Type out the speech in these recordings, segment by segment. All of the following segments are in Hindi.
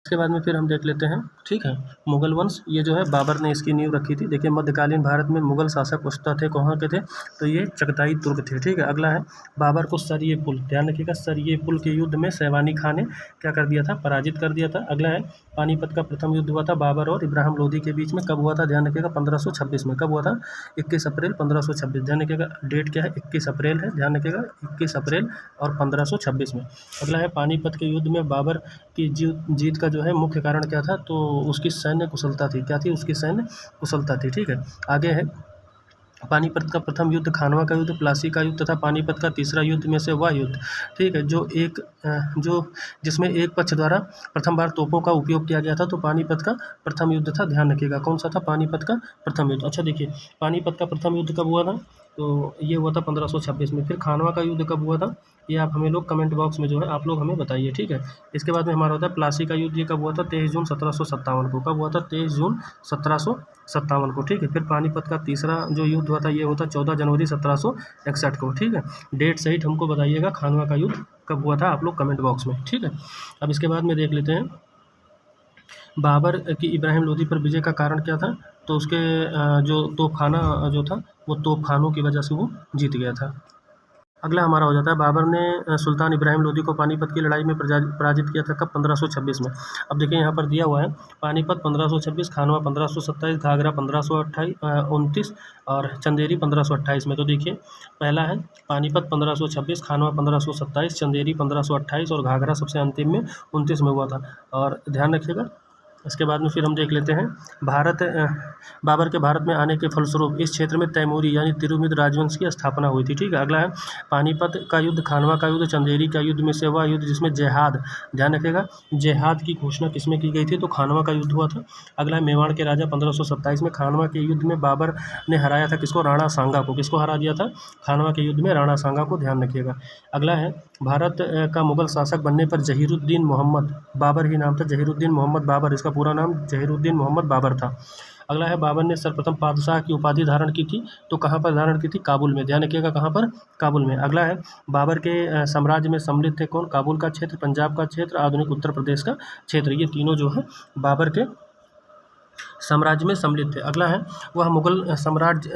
इसके बाद में फिर हम देख लेते हैं, ठीक है, मुगल वंश। ये जो है बाबर ने इसकी नींव रखी थी। देखिए मध्यकालीन भारत में मुगल शासक वस्तुतः थे कहाँ के थे, तो ये चगताई तुर्क थे, ठीक है। अगला है बाबर को सरिये पुल, ध्यान रखिएगा, सरिये पुल के युद्ध में सैवानी खां ने क्या कर दिया था, पराजित कर दिया था। अगला है पानीपत का प्रथम युद्ध हुआ था बाबर और इब्राहिम लोदी के बीच में, कब हुआ था, ध्यान रखिएगा 1526 में। कब हुआ था, 21 अप्रैल 1526। ध्यान रखिएगा डेट क्या है, 21 अप्रैल है, ध्यान रखिएगा 21 अप्रैल और 1526 में। अगला है पानीपत के युद्ध में बाबर की जीत का जो है मुख्य कारण क्या था, तो उसकी सैन्य कुशलता थी। क्या थी, उसकी सैन्य कुशलता थी, ठीक है। आगे है पानीपत का प्रथम युद्ध, खानवा का युद्ध, प्लासी का युद्ध तथा पानीपत का तीसरा युद्ध में से वह युद्ध, ठीक है, जो जिसमें एक पक्ष द्वारा प्रथम बार तोपों का उपयोग किया गया था, तो पानीपत का प्रथम युद्ध था। ध्यान रखिएगा कौन सा था, पानीपत का प्रथम युद्ध। अच्छा देखिए पानीपत का प्रथम युद्ध कब हुआ था, तो ये हुआ था 1526 में। फिर खानवा का युद्ध कब हुआ था, ये आप हमें लोग कमेंट बॉक्स में जो है आप लोग हमें बताइए, ठीक है। इसके बाद में हमारा होता है प्लासी का युद्ध, ये कब हुआ था, 23 जून 1757 को। कब हुआ था, 23 जून 1757 को, ठीक है। फिर पानीपत का तीसरा जो युद्ध हुआ था, ये होता 14 जनवरी 1761 को, ठीक है। डेट सहित हमको बताइएगा खानवा का युद्ध कब हुआ था, आप लोग कमेंट बॉक्स में, ठीक है। अब इसके बाद में देख लेते हैं बाबर की इब्राहिम लोदी पर विजय का कारण क्या था, तो उसके जो तोपखाना जो था, वो तोपखानों की वजह से वो जीत गया था। अगला हमारा हो जाता है बाबर ने सुल्तान इब्राहिम लोदी को पानीपत की लड़ाई में पराजित किया था, कब, 1526 में। अब देखिए यहाँ पर दिया हुआ है पानीपत 1526, खानवा 1527, घाघरा 1529 और चंदेरी 1528 में। तो देखिए पहला है पानीपत 1526, खानवा 1527, चंदेरी 1528 और घाघरा सबसे अंतिम में 29 में हुआ था। और ध्यान रखिएगा इसके बाद में फिर हम देख लेते हैं बाबर के भारत में आने के फलस्वरूप इस क्षेत्र में तैमूरी यानी तिरुमिद राजवंश की स्थापना हुई थी, ठीक है। अगला है पानीपत का युद्ध, खानवा का युद्ध, चंदेरी का युद्ध में से वह युद्ध जिसमें जेहाद, ध्यान रखिएगा जेहाद की घोषणा किसमें की गई थी, तो खानवा का युद्ध हुआ था। अगला है मेवाड़ के राजा 1527 में खानवा के युद्ध में बाबर ने हराया था किसको, राणा सांगा को। किसको हरा दिया था, खानवा के युद्ध में राणा सांगा को, ध्यान रखिएगा। अगला है भारत का मुगल शासक बनने पर जहीरुद्दीन मोहम्मद, बाबर ही नाम था, जहीरुद्दीन मोहम्मद बाबर, इसका पूरा नाम जहीरुद्दीन मोहम्मद बाबर था। अगला है बाबर ने सर्वप्रथम बादशाह की उपाधि धारण की थी, तो कहाँ पर धारण की थी, काबुल में, ध्यान रखिएगा कहाँ पर, काबुल में। अगला है बाबर के साम्राज्य में सम्मिलित थे कौन, काबुल का क्षेत्र, पंजाब का क्षेत्र, आधुनिक उत्तर प्रदेश का क्षेत्र, ये तीनों जो है बाबर के साम्राज्य में सम्मिलित थे। अगला है वह मुगल सम्राट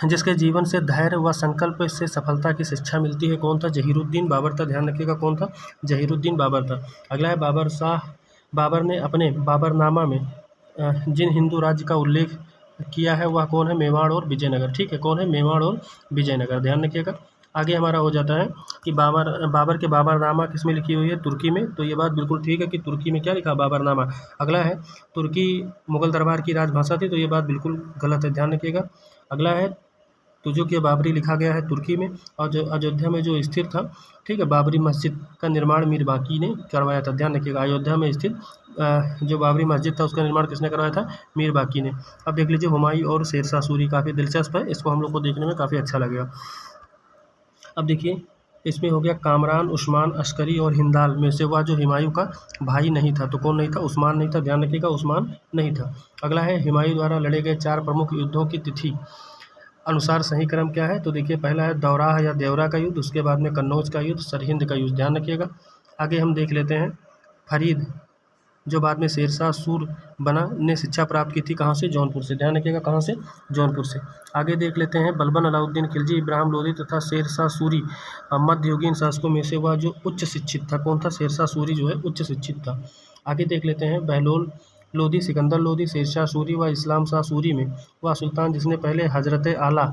जिसके जीवन से धैर्य व संकल्प से सफलता की शिक्षा मिलती है, कौन था, जहीरुद्दीन बाबर था। ध्यान रखिएगा कौन था, जहीरुद्दीन बाबर था। अगला है बाबर ने अपने बाबरनामा में जिन हिंदू राज्य का उल्लेख किया है वह कौन है, मेवाड़ और विजयनगर, ठीक है। कौन है, मेवाड़ और विजयनगर, ध्यान रखिएगा। आगे हमारा हो जाता है कि बाबर के बाबरनामा किस में लिखी हुई है, तुर्की में। तो ये बात बिल्कुल ठीक है कि तुर्की में क्या लिखा, बाबरनामा। अगला है तुर्की मुगल दरबार की राजभाषा थी, तो ये बात बिल्कुल गलत है, ध्यान रखिएगा। अगला है तुजुक या बाबरी लिखा गया है तुर्की में, और जो अयोध्या में जो स्थित था, ठीक है, बाबरी मस्जिद का निर्माण मीर बाकी ने करवाया था। ध्यान रखिएगा अयोध्या में स्थित जो बाबरी मस्जिद था उसका निर्माण किसने करवाया था, मीर बाकी ने। अब देख लीजिए हुमायूं और शेरशाह सूरी, काफ़ी दिलचस्प है, इसको हम लोग को देखने में काफ़ी अच्छा लगेगा। अब देखिए इसमें हो गया कामरान, उस्मान, अस्करी और हिंदाल में से वह जो हुमायूं का भाई नहीं था, तो कौन नहीं था, उस्मान नहीं था, ध्यान रखिएगा उस्मान नहीं था। अगला है हुमायूं द्वारा लड़े गए 4 प्रमुख युद्धों की तिथि अनुसार सही क्रम क्या है, तो देखिए पहला है दौराह या देवरा का युद्ध, उसके बाद में कन्नौज का युद्ध, सरहिंद का युद्ध, ध्यान रखिएगा। आगे हम देख लेते हैं फरीद जो बाद में शेरशाह सूर बना ने शिक्षा प्राप्त की थी कहाँ से, जौनपुर से, ध्यान रखिएगा कहाँ से, जौनपुर से। आगे देख लेते हैं बलबन, अलाउद्दीन खिलजी, इब्राहिम लोदी तथा शेरशाह सूरी मध्ययुगीन शासकों में से वह जो उच्च शिक्षित था, कौन था, शेरशाह सूरी जो है उच्च शिक्षित था। आगे देख लेते हैं बहलोल लोदी, सिकंदर लोदी, शेरशाह सूरी व इस्लाम शाह सूरी में वह सुल्तान जिसने पहले हजरत आला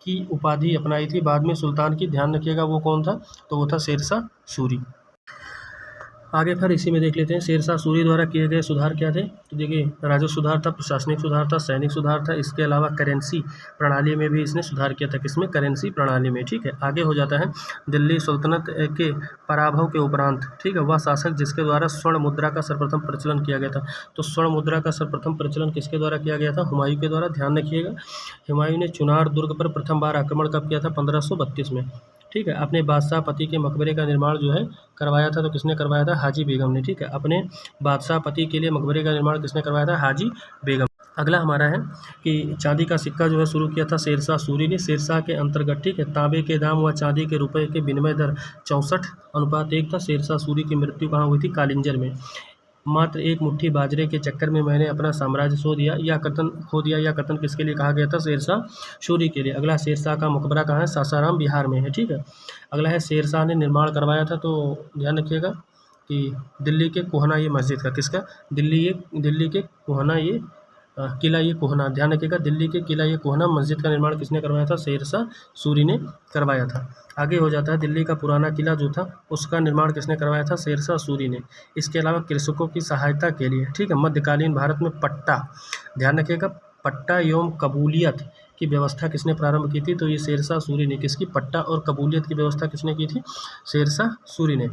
की उपाधि अपनाई थी बाद में सुल्तान की, ध्यान रखिएगा वो कौन था, तो वो था शेरशाह सूरी। आगे फिर इसी में देख लेते हैं शेरशाह सूरी द्वारा किए गए सुधार क्या थे, तो देखिए राजस्व सुधार था, प्रशासनिक सुधार था, सैनिक सुधार था, इसके अलावा करेंसी प्रणाली में भी इसने सुधार किया था, किसमें, करेंसी प्रणाली में, ठीक है। आगे हो जाता है दिल्ली सल्तनत के पराभव के उपरांत, ठीक है, वह शासक जिसके द्वारा स्वर्ण मुद्रा का सर्वप्रथम प्रचलन किया गया था, तो स्वर्ण मुद्रा का सर्वप्रथम प्रचलन किसके द्वारा किया गया था, हुमायूं के द्वारा, ध्यान रखिएगा। हुमायूं ने चुनार दुर्ग पर प्रथम बार आक्रमण कब किया था, 1532 में, ठीक है। अपने बादशाह पति के मकबरे का निर्माण जो है करवाया था, तो किसने करवाया था, हाजी बेगम ने, ठीक है। अपने बादशाह पति के लिए मकबरे का निर्माण किसने करवाया था, हाजी बेगम। अगला हमारा है कि चांदी का सिक्का जो है शुरू किया था शेरशाह सूरी ने। शेरशाह के अंतर्गत, ठीक है, तांबे के दाम व चांदी के रुपए के विनिमय दर 64:1 था। शेरशाह सूरी की मृत्यु कहाँ हुई थी? कालिंजर में। मात्र एक मुट्ठी बाजरे के चक्कर में मैंने अपना साम्राज्य खो दिया या कथन किसके लिए कहा गया था? शेरशाह सूरी के लिए। अगला, शेरशाह का मकबरा कहाँ है? सासाराम, बिहार में है, ठीक है। अगला है, शेरशाह ने निर्माण करवाया था, तो ध्यान रखिएगा कि दिल्ली के कोहना ये मस्जिद का, किसका? दिल्ली के कोहना ये किला ये कोहना, ध्यान रखिएगा, दिल्ली के किला ये कोहना मस्जिद का निर्माण किसने करवाया था? शेरशाह सूरी ने करवाया था। आगे हो जाता है, दिल्ली का पुराना किला जो था उसका निर्माण किसने करवाया था? शेरशाह सूरी ने। इसके अलावा कृषकों की सहायता के लिए, ठीक है, मध्यकालीन भारत में पट्टा, ध्यान रखिएगा, पट्टा एवं कबूलियत की व्यवस्था किसने प्रारंभ की थी? तो ये शेरशाह सूरी ने। किसकी? पट्टा और कबूलियत की व्यवस्था किसने की थी? शेरशाह सूरी ने।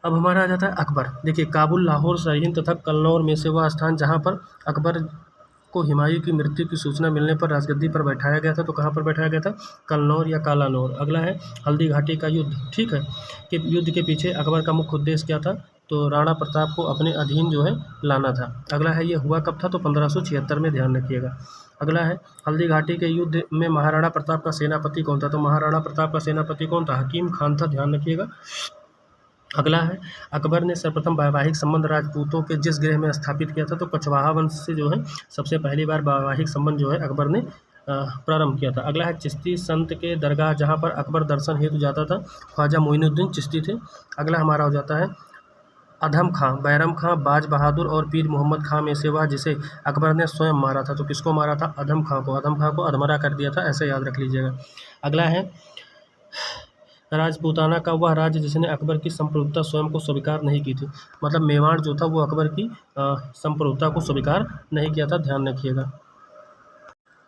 अब हमारा आ जाता है अकबर। देखिए, काबुल, लाहौर, सरहिंद तथा कन्नौज में से वह स्थान जहाँ पर अकबर को हुमायूं की मृत्यु की सूचना मिलने पर राजगद्दी पर बैठाया गया था, तो कहाँ पर बैठाया गया था? कन्नौज या कालानौर। अगला है, हल्दी घाटी का युद्ध, ठीक है, कि युद्ध के पीछे अकबर का मुख्य उद्देश्य क्या था? तो राणा प्रताप को अपने अधीन जो है लाना था। अगला है, ये हुआ कब था? तो 1576 में, ध्यान रखिएगा। अगला है, हल्दी घाटी के युद्ध में महाराणा प्रताप का सेनापति कौन था? तो महाराणा प्रताप का सेनापति कौन था? हकीम खान था, ध्यान रखिएगा। अगला है, अकबर ने सर्वप्रथम वैवाहिक संबंध राजपूतों के जिस गृह में स्थापित किया था? तो कछवाहा वंश से जो है सबसे पहली बार वैवाहिक संबंध जो है अकबर ने प्रारंभ किया था। अगला है, चिश्ती संत के दरगाह जहाँ पर अकबर दर्शन हेतु जाता था, ख्वाजा मोइनुद्दीन चिश्ती थे। अगला हमारा हो जाता है, अधम खां, बैरम खां, बाज बहादुर और पीर मोहम्मद खां में से वह जिसे अकबर ने स्वयं मारा था, तो किसको मारा था? अधम खां को। अधम खां को अधमरा कर दिया था, ऐसे याद रख लीजिएगा। अगला है, राजपूताना का वह राज्य जिसने अकबर की संप्रभुता स्वयं को स्वीकार नहीं की थी। मतलब मेवाड़ जो था वो अकबर की संप्रभुता को स्वीकार नहीं किया था, ध्यान रखिएगा।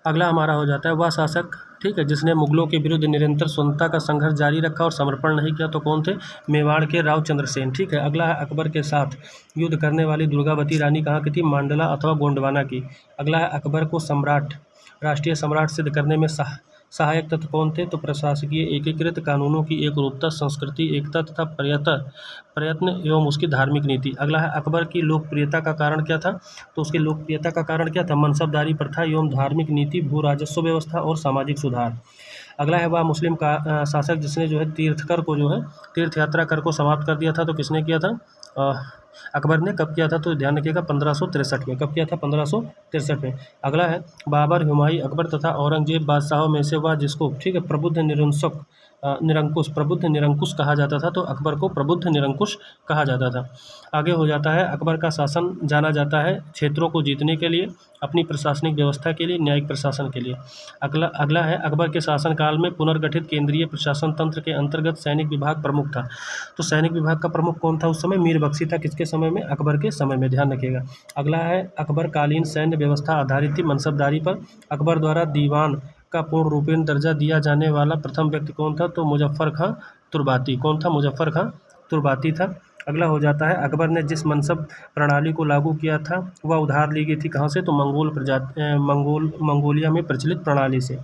अगला हमारा हो जाता है, वह शासक, ठीक है, जिसने मुगलों के विरुद्ध निरंतर स्वतंत्रता का संघर्ष जारी रखा और समर्पण नहीं किया, तो कौन थे? मेवाड़ के राव चंद्रसेन, ठीक है। अगला है, अकबर के साथ युद्ध करने वाली दुर्गावती रानी कहाँ की थी? मांडला अथवा गोंडवाना की। अगला है, अकबर को सम्राट, राष्ट्रीय सम्राट सिद्ध करने में सहायक तत्व कौन थे? तो प्रशासकीय एकीकृत, कानूनों की एकरूपता, संस्कृति एकता तथा प्रयत्न एवं उसकी धार्मिक नीति। अगला है, अकबर की लोकप्रियता का कारण क्या था? तो उसकी लोकप्रियता का कारण क्या था? मनसबदारी प्रथा एवं धार्मिक नीति, भू राजस्व व्यवस्था और सामाजिक सुधार। अगला है, वह मुस्लिम का शासक जिसने जो है तीर्थकर को जो है तीर्थ यात्रा कर को समाप्त कर दिया था, तो किसने किया था? अकबर ने। कब किया था? तो ध्यान रखिएगा 1563 में। कब किया था? 1563 में। अगला है, बाबर, हुमायूं, अकबर तथा औरंगजेब बादशाहों में से वह जिसको, ठीक है, प्रबुद्ध निरंकुश कहा जाता था, तो अकबर को प्रबुद्ध निरंकुश कहा जाता था। आगे हो जाता है, अकबर का शासन जाना जाता है क्षेत्रों को जीतने के लिए, अपनी प्रशासनिक व्यवस्था के लिए, न्यायिक प्रशासन के लिए। अगला है, अकबर के शासनकाल में पुनर्गठित केंद्रीय प्रशासन तंत्र के अंतर्गत सैनिक विभाग प्रमुख था, तो सैनिक विभाग का प्रमुख कौन था उस समय? मीर बख्शी था। किसके समय में? अकबर के समय में, ध्यान रखिएगा। अगला है, अकबर कालीन सैन्य व्यवस्था आधारित थी मनसबदारी पर। अकबर द्वारा दीवान का पूर्ण रूपेण दर्जा दिया जाने वाला प्रथम व्यक्ति कौन था? तो मुजफ्फर खां तुर्बाती। कौन था? मुजफ्फर खां तुर्बाती था। अगला हो जाता है, अकबर ने जिस मनसब प्रणाली को लागू किया था वह उधार ली गई थी कहाँ से? तो मंगोलिया में प्रचलित प्रणाली से।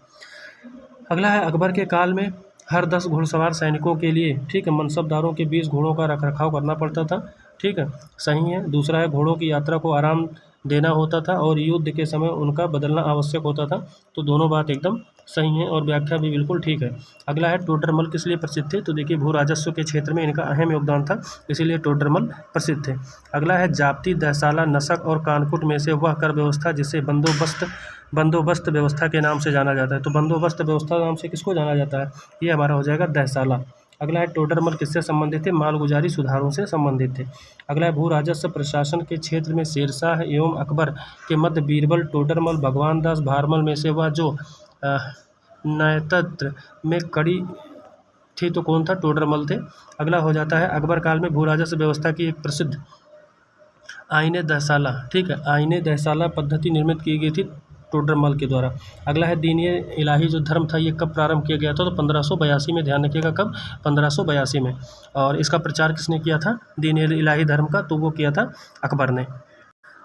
अगला है, अकबर के काल में हर 10 घुड़सवार सैनिकों के लिए, ठीक है, मनसबदारों के 20 घोड़ों का रखरखाव करना पड़ता था, ठीक है, सही है। दूसरा है, घोड़ों की यात्रा को आराम देना होता था और युद्ध के समय उनका बदलना आवश्यक होता था, तो दोनों बात एकदम सही है और व्याख्या भी बिल्कुल ठीक है। अगला है, टोडरमल किस लिए प्रसिद्ध थे? तो देखिए, भू राजस्व के क्षेत्र में इनका अहम योगदान था, इसीलिए टोडरमल प्रसिद्ध थे। अगला है, जाप्ती, दहसाला, नसक और कानकुट में से वह कर व्यवस्था जिसे बंदोबस्त व्यवस्था के नाम से जाना जाता है, तो बंदोबस्त व्यवस्था नाम से किसको जाना जाता है? ये हमारा हो जाएगा दहसाला। अगला है, टोडरमल किससे संबंधित थे? मालगुजारी सुधारों से संबंधित थे। अगला है, भू राजस्व प्रशासन के क्षेत्र में शेरशाह एवं अकबर के मध्य बीरबल, टोडरमल, भगवान दास, भारमल में से वह जो न्यायतंत्र में कड़ी थी, तो कौन था? टोडरमल थे। अगला हो जाता है, अकबर काल में भू राजस्व व्यवस्था की एक प्रसिद्ध आईने दहसाला, ठीक है, आईने दहसाला पद्धति निर्मित की गई थी टोडरमल के द्वारा। अगला है, दीन इलाही जो धर्म था ये कब प्रारंभ किया गया था? तो 1582 में, ध्यान रखिएगा, कब? 1582 में। और इसका प्रचार किसने किया था दीन इलाही धर्म का? तो वो किया था अकबर ने।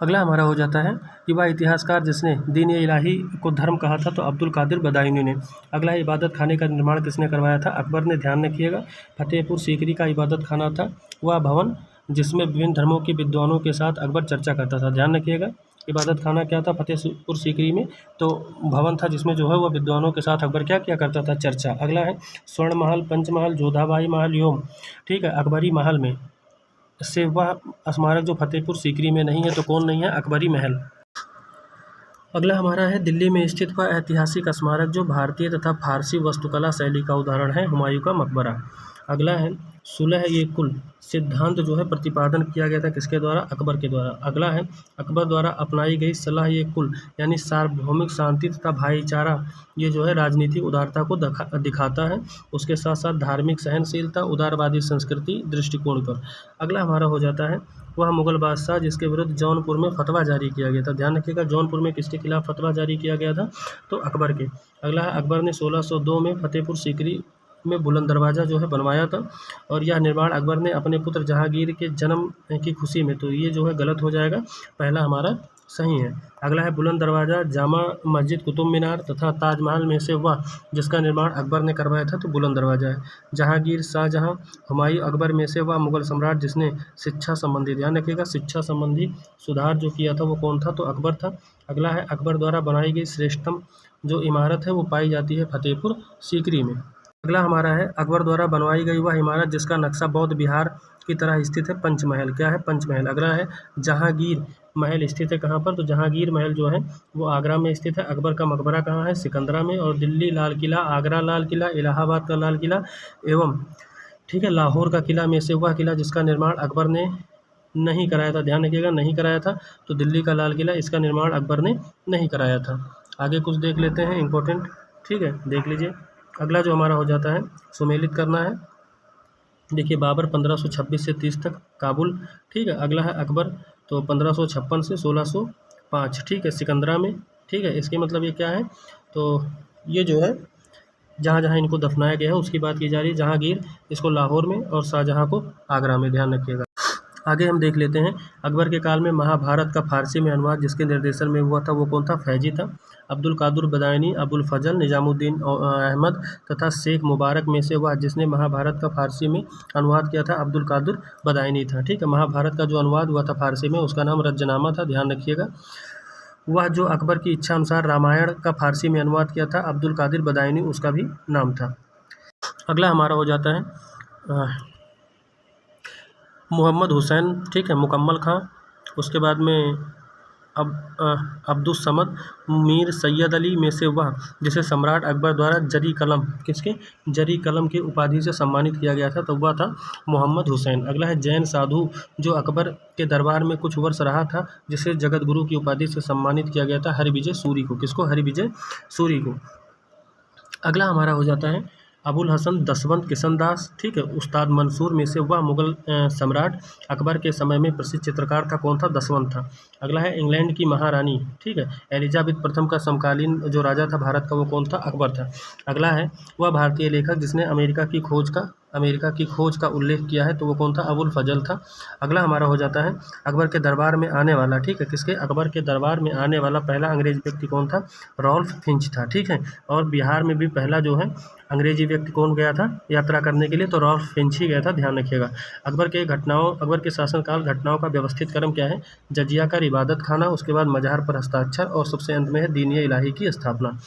अगला हमारा हो जाता है कि वह इतिहासकार जिसने दीन इलाही को धर्म कहा था, तो अब्दुल कादिर बदायूनी ने। अगला है, इबादत खाने का निर्माण किसने करवाया था? अकबर ने, ध्यान रखिएगा। फतेहपुर सीकरी का इबादत खाना था वह भवन जिसमें विभिन्न धर्मों के विद्वानों के साथ अकबर चर्चा करता था, ध्यान रखिएगा। इबादत खाना क्या था फतेहपुर सीकरी में, तो भवन था जिसमें जो है वह विद्वानों के साथ अकबर क्या किया करता था, चर्चा। अगला है स्वर्ण महल, पंचमहल, जोधाबाई महल एवं ठीक है अकबरी महल में से वह स्मारक जो फतेहपुर सीकरी में नहीं है, तो कौन नहीं है, अकबरी महल। अगला हमारा है दिल्ली में स्थित वह ऐतिहासिक स्मारक जो भारतीय तथा फारसी वास्तुकला शैली का उदाहरण है, हुमायूं का मकबरा। अगला है सुलह ये कुल सिद्धांत जो है प्रतिपादन किया गया था किसके द्वारा, अकबर के द्वारा। अगला है अकबर द्वारा अपनाई गई सलाह ये कुल यानी सार्वभौमिक शांति तथा भाईचारा, ये जो है राजनीतिक उदारता को दिखाता है, उसके साथ साथ धार्मिक सहनशीलता, उदारवादी संस्कृति दृष्टिकोण पर। अगला हमारा हो जाता है वह मुगल बादशाह जिसके विरुद्ध जौनपुर में फतवा जारी किया गया था। ध्यान रखिएगा जौनपुर में किसके खिलाफ फतवा जारी किया गया था, तो अकबर के। अगला है अकबर ने 1602 में फतेहपुर सीकरी में बुलंद दरवाज़ा जो है बनवाया था, और यह निर्माण अकबर ने अपने पुत्र जहांगीर के जन्म की खुशी में, तो ये जो है गलत हो जाएगा, पहला हमारा सही है। अगला है बुलंद दरवाज़ा, जामा मस्जिद, कुतुब मीनार तथा ताजमहल में से वह जिसका निर्माण अकबर ने करवाया था, तो बुलंद दरवाज़ा है। जहांगीर, शाहजहां, हुमायूं, अकबर में से वह मुगल सम्राट जिसने शिक्षा संबंधी, ध्यान रखिएगा शिक्षा संबंधी सुधार जो किया था वो कौन था, तो अकबर था। अगला है अकबर द्वारा बनाई गई श्रेष्ठतम जो इमारत है वो पाई जाती है फतेहपुर सीकरी में। अगला हमारा है अकबर द्वारा बनवाई गई वह इमारत जिसका नक्शा बौद्ध विहार की तरह स्थित है, पंचमहल। क्या है, पंचमहल। अगला है जहांगीर महल स्थित है कहाँ पर, तो जहांगीर महल जो है वो आगरा में स्थित है। अकबर का मकबरा कहाँ है, सिकंदरा में। और दिल्ली लाल किला, आगरा लाल किला, इलाहाबाद का लाल किला एवं ठीक है लाहौर का किला में से वह किला जिसका निर्माण अकबर ने नहीं कराया था, ध्यान रखिएगा नहीं कराया था, तो दिल्ली का लाल किला, इसका निर्माण अकबर ने नहीं कराया था। आगे कुछ देख लेते हैं इंपॉर्टेंट, ठीक है देख लीजिए। अगला जो हमारा हो जाता है सुमेलित करना है। देखिए बाबर 1526 से 30 तक काबुल, ठीक है। अगला है अकबर, तो 1556 से 1605, ठीक है सिकंदरा में, ठीक है। इसके मतलब ये क्या है, तो ये जो है जहाँ जहाँ इनको दफनाया गया है उसकी बात की जा रही है। जहांगीर इसको लाहौर में और शाहजहाँ को आगरा में, ध्यान रखिएगा। आगे हम देख लेते हैं अकबर के काल में महाभारत का फारसी में अनुवाद जिसके निर्देशन में हुआ था वो कौन था, फैजी था। अब्दुल कादुर बदायनी, अबुल फजल, निजामुद्दीन अहमद तथा शेख मुबारक में से वह जिसने महाभारत का फारसी में अनुवाद किया था अब्दुल कादुर बदायनी था, ठीक है। महाभारत का जो अनुवाद हुआ था फारसी में उसका नाम रज्जनामा था, ध्यान रखिएगा। वह जो अकबर की इच्छा अनुसार रामायण का फारसी में अनुवाद किया था अब्दुल कादिर बदायनी, उसका भी नाम था। अगला हमारा हो जाता है मोहम्मद हुसैन, ठीक है, मुकम्मल खां। उसके बाद में अब्दुस समद, मीर सैयद अली में से वह जिसे सम्राट अकबर द्वारा जरी कलम, किसके, जरी कलम की उपाधि से सम्मानित किया गया था, तो वह था मोहम्मद हुसैन। अगला है जैन साधु जो अकबर के दरबार में कुछ वर्ष रहा था जिसे जगत गुरु की उपाधि से सम्मानित किया गया था हरिविजय सूरी को, किसको, हरिविजय सूरी को। अगला हमारा हो जाता है अबुल हसन दसवंत किशनदास, ठीक है, उस्ताद मंसूर में से वह मुगल सम्राट अकबर के समय में प्रसिद्ध चित्रकार था, कौन था, दसवंत था। अगला है इंग्लैंड की महारानी, ठीक है, एलिजाबेथ प्रथम का समकालीन जो राजा था भारत का वो कौन था, अकबर था। अगला है वह भारतीय लेखक जिसने अमेरिका की खोज का उल्लेख किया है, तो वो कौन था, अबुल फजल था। अगला हमारा हो जाता है अकबर के दरबार में आने वाला, ठीक है, किसके, अकबर के दरबार में आने वाला पहला अंग्रेज व्यक्ति कौन था, रॉल्फ फिंच था, ठीक है। और बिहार में भी पहला जो है अंग्रेजी व्यक्ति कौन गया था यात्रा करने के लिए, तो रॉल्फ फिंच ही गया था, ध्यान रखिएगा। अकबर के शासनकाल घटनाओं का व्यवस्थित क्रम क्या है, जजिया का इबादत खाना, उसके बाद मजहर पर हस्ताक्षर और सबसे अंत में है दीनिया इलाही की स्थापना।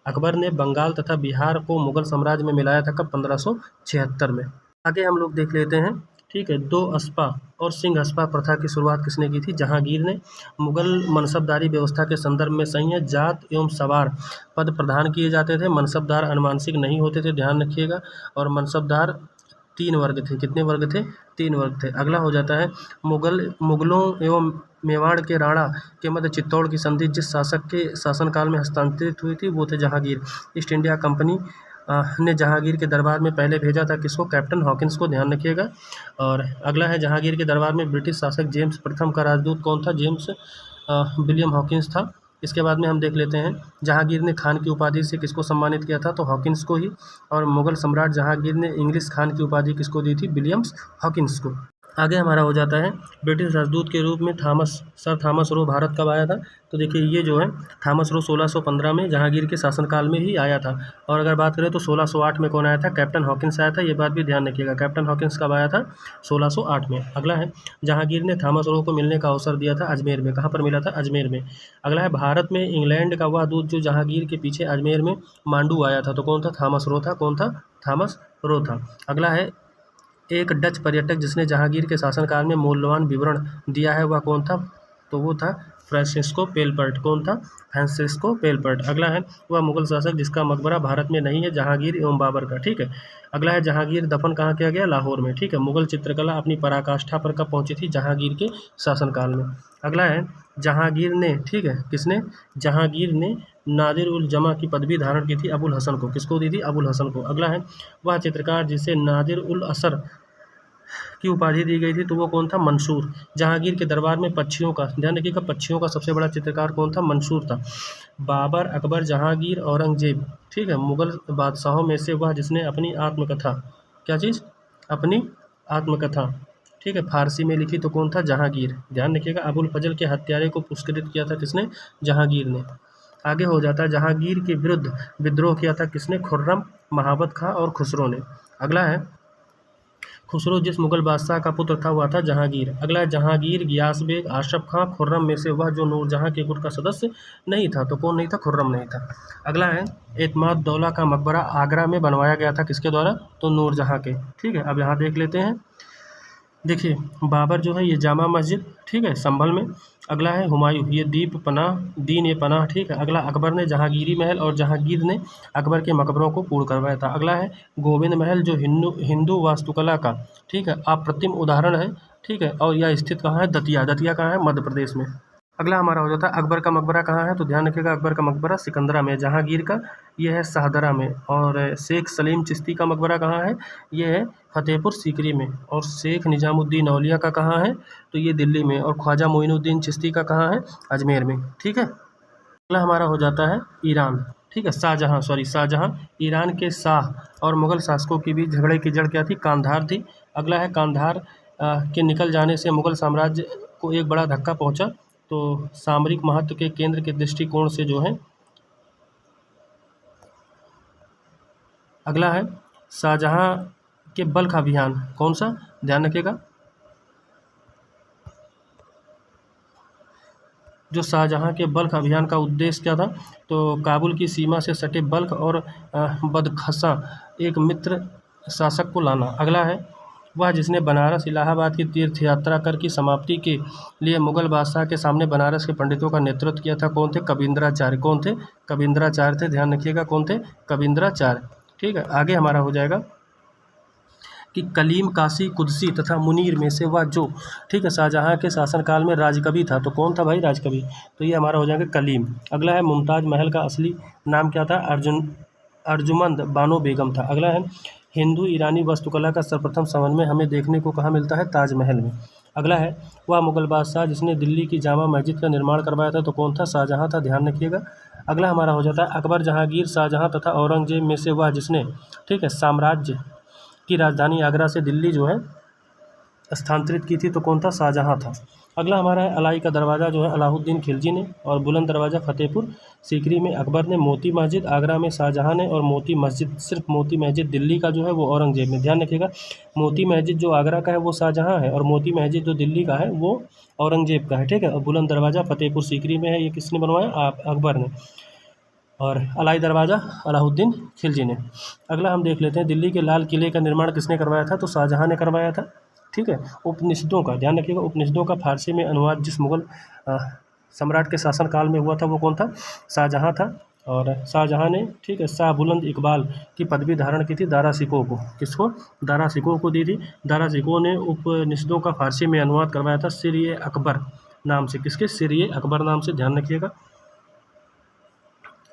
अकबर ने बंगाल तथा बिहार को मुगल साम्राज्य में मिलाया था कब, 1576 में। आगे हम लोग देख लेते हैं, ठीक है, दो अस्पा और सिंह अस्पा प्रथा की शुरुआत किसने की थी, जहांगीर ने। मुगल मनसबदारी व्यवस्था के संदर्भ में सही है, जात एवं सवार पद प्रदान किए जाते थे, मनसबदार अनुमानसिक नहीं होते थे, ध्यान रखिएगा। और मनसबदार 3 वर्ग थे, कितने वर्ग थे, 3 वर्ग थे। अगला हो जाता है मुगलों एवं मेवाड़ के राणा के मध्य चित्तौड़ की संधि जिस शासक के शासनकाल में हस्तांतरित हुई थी वो थे जहांगीर। ईस्ट इंडिया कंपनी ने जहांगीर के दरबार में पहले भेजा था किसको, कैप्टन हॉकिंस को, ध्यान रखिएगा। और अगला है जहांगीर के दरबार में ब्रिटिश शासक जेम्स प्रथम का राजदूत कौन था, जेम्स विलियम हॉकिंस था। इसके बाद में हम देख लेते हैं जहांगीर ने खान की उपाधि से किसको सम्मानित किया था, तो हॉकिंस को ही। और मुगल सम्राट जहांगीर ने इंग्लिश खान की उपाधि किसको दी थी, विलियम्स हॉकिंस को। आगे हमारा हो जाता है ब्रिटिश राजदूत के रूप में सर थॉमस रो भारत कब आया था? तो देखिए ये जो है थॉमस रो 1615 में जहांगीर के शासनकाल में ही आया था। और अगर बात करें तो 1608 में कौन आया था? कैप्टन हॉकिंस आया था। ये बात भी ध्यान रखिएगा, कैप्टन हॉकिंस कब आया था? 1608 में। अगला है जहांगीर ने थॉमस रो को मिलने का अवसर दिया था अजमेर में। कहाँ पर मिला था? अजमेर में। अगला है भारत में इंग्लैंड का वह दूत जो जहांगीर के पीछे अजमेर में मांडू आया था, तो कौन था? थॉमस रो था। कौन था? थॉमस रो था। अगला है एक डच पर्यटक जिसने जहांगीर के शासनकाल में मूल्यवान विवरण दिया है वह कौन था? तो वो था फ्रांसिस्को पेलपर्ट। कौन था? फ्रांसिस्को पेलपर्ट। अगला है वह मुगल शासक जिसका मकबरा भारत में नहीं है, जहांगीर एवं बाबर का। ठीक है। अगला है जहांगीर दफन कहाँ किया गया? लाहौर में। ठीक है। मुगल चित्रकला अपनी पराकाष्ठा पर कब पहुंची थी? जहांगीर के शासनकाल में। अगला है जहांगीर ने, ठीक है, किसने? जहांगीर ने नादिर उल जमा की पदवी धारण की थी अबुल हसन को। किसको दी थी? अबुल हसन को। अगला है वह चित्रकार जिसे नादिर उल असर की उपाधि दी गई थी, तो वो कौन था? मंसूर। जहांगीर के दरबार में पक्षियों का, ध्यान रखिएगा, पक्षियों का सबसे बड़ा चित्रकार कौन था? मंसूर था। बाबर, अकबर, जहांगीर, औरंगजेब, ठीक है, मुगल बादशाहों में से वह जिसने अपनी आत्मकथा, क्या चीज़? अपनी आत्मकथा, ठीक है, फारसी में लिखी, तो कौन था? जहांगीर। ध्यान रखिएगा, अबुल फजल के हत्यारे को पुरस्कृत किया था किसने? जहांगीर ने। आगे हो जाता है जहांगीर के विरुद्ध विद्रोह किया था किसने? खुर्रम, महाबत खां और खुसरो ने। अगला है खुसरो जिस मुगल बादशाह का पुत्र था वह था जहांगीर। अगला है जहांगीर, गियास बेग, आशरफ खां, खुर्रम में से वह जो नूरजहां के गुट का सदस्य नहीं था, तो कौन नहीं था? खुर्रम नहीं था। अगला है एतमाद दौला का मकबरा आगरा में बनवाया गया था किसके द्वारा? तो नूरजहां के। ठीक है। अब यहाँ देख लेते हैं, देखिए बाबर जो है ये जामा मस्जिद, ठीक है, संभल में। अगला है हुमायूं, ये दीप पनाह, दीन ए पनाह, ठीक है। अगला अकबर ने जहांगीरी महल और जहांगीर ने अकबर के मकबरों को पूर्ण करवाया था। अगला है गोविंद महल जो हिंदू हिंदू वास्तुकला का, ठीक है, अप्रतिम उदाहरण है, ठीक है, और यह स्थित कहाँ है? दतिया। दतिया कहाँ है? मध्य प्रदेश में। अगला हमारा हो जाता है अकबर का मकबरा कहाँ है? तो ध्यान रखिएगा, अकबर का मकबरा सिकंदरा में। जहांगीर का ये है शाहदरा में। और शेख सलीम चिश्ती का मकबरा कहाँ है? ये है फतेहपुर सीकरी में। और शेख निजामुद्दीन औलिया का कहाँ है? तो ये दिल्ली में। और ख्वाजा मोइनुद्दीन चिश्ती का कहाँ है? अजमेर में। ठीक है। अगला हमारा हो जाता है ईरान, ठीक है, शाहजहाँ, शाहजहाँ। ईरान के शाह और मुगल शासकों के बीच झगड़े की जड़ क्या थी? कांधार थी। अगला है कांधार के निकल जाने से मुगल साम्राज्य को एक बड़ा धक्का पहुंचा, तो सामरिक महत्व के केंद्र के दृष्टिकोण से जो है। अगला है शाहजहाँ के बल्ख अभियान, कौन सा? ध्यान रखिएगा, जो शाहजहाँ के बल्ख अभियान का उद्देश्य क्या था? तो काबुल की सीमा से सटे बल्ख और बदखसा एक मित्र शासक को लाना। अगला है वह जिसने बनारस इलाहाबाद की तीर्थ यात्रा कर की समाप्ति के लिए मुगल बादशाह के सामने बनारस के पंडितों का नेतृत्व किया था, कौन थे? कबींद्राचार्य। कौन थे? कबींद्राचार्य थे। ध्यान रखिएगा, कौन थे? कबींद्राचार्य। ठीक है। आगे हमारा हो जाएगा कि कलीम, काशी, कुदसी तथा मुनीर में से वह जो, ठीक है, शाहजहाँ के शासनकाल में राजकवि था, तो कौन था भाई? राजकवि। तो ये हमारा हो जाएगा कलीम। अगला है मुमताज़ महल का असली नाम क्या था? अर्जुमंद बानो बेगम था। अगला है हिंदू ईरानी वास्तुकला का सर्वप्रथम समन्वय हमें देखने को कहाँ मिलता है? ताजमहल में। अगला है वह मुगल बादशाह जिसने दिल्ली की जामा मस्जिद का निर्माण करवाया था, तो कौन था? शाहजहाँ था। ध्यान रखिएगा। अगला हमारा हो जाता है अकबर, जहांगीर, शाहजहाँ तथा औरंगजेब में से वह जिसने, ठीक है, साम्राज्य की राजधानी आगरा से दिल्ली जो है स्थानांतरित की थी, तो कौन था? शाहजहाँ था। अगला हमारा है अलाई का दरवाज़ा जो है अलाउद्दीन खिलजी ने, और बुलंद दरवाज़ा फतेहपुर सीकरी में अकबर ने, मोती मस्जिद आगरा में शाहजहाँ ने, और मोती मस्जिद, सिर्फ मोती मस्जिद दिल्ली का जो है वो औरंगजेब ने। ध्यान रखिएगा, मोती मस्जिद जो आगरा का है वो शाहजहाँ है, और मोती मस्जिद जो दिल्ली का है वो औरंगजेब का है। ठीक है। और बुलंद दरवाज़ा फतेहपुर सीकरी में है, ये किसने बनवाया? अकबर ने। और अलाई दरवाज़ा अलाउद्दीन खिलजी ने। अगला हम देख लेते हैं दिल्ली के लाल किले का निर्माण किसने करवाया था? तो शाहजहाँ ने करवाया था। ठीक है। उपनिषदों का ध्यान रखिएगा, उपनिषदों का फारसी में अनुवाद जिस मुगल अ, सम्राट के शासनकाल में हुआ था वो कौन था? शाहजहाँ था। और शाहजहाँ ने, ठीक है, शाह बुलंद इकबाल की पदवी धारण की थी दारा शिकोह को। किसको? दारा शिकोह को दी थी। दारा शिकोह ने उपनिषदों का फारसी में अनुवाद करवाया था सिर अकबर नाम से। किसके? सिर अकबर नाम से। ध्यान रखिएगा।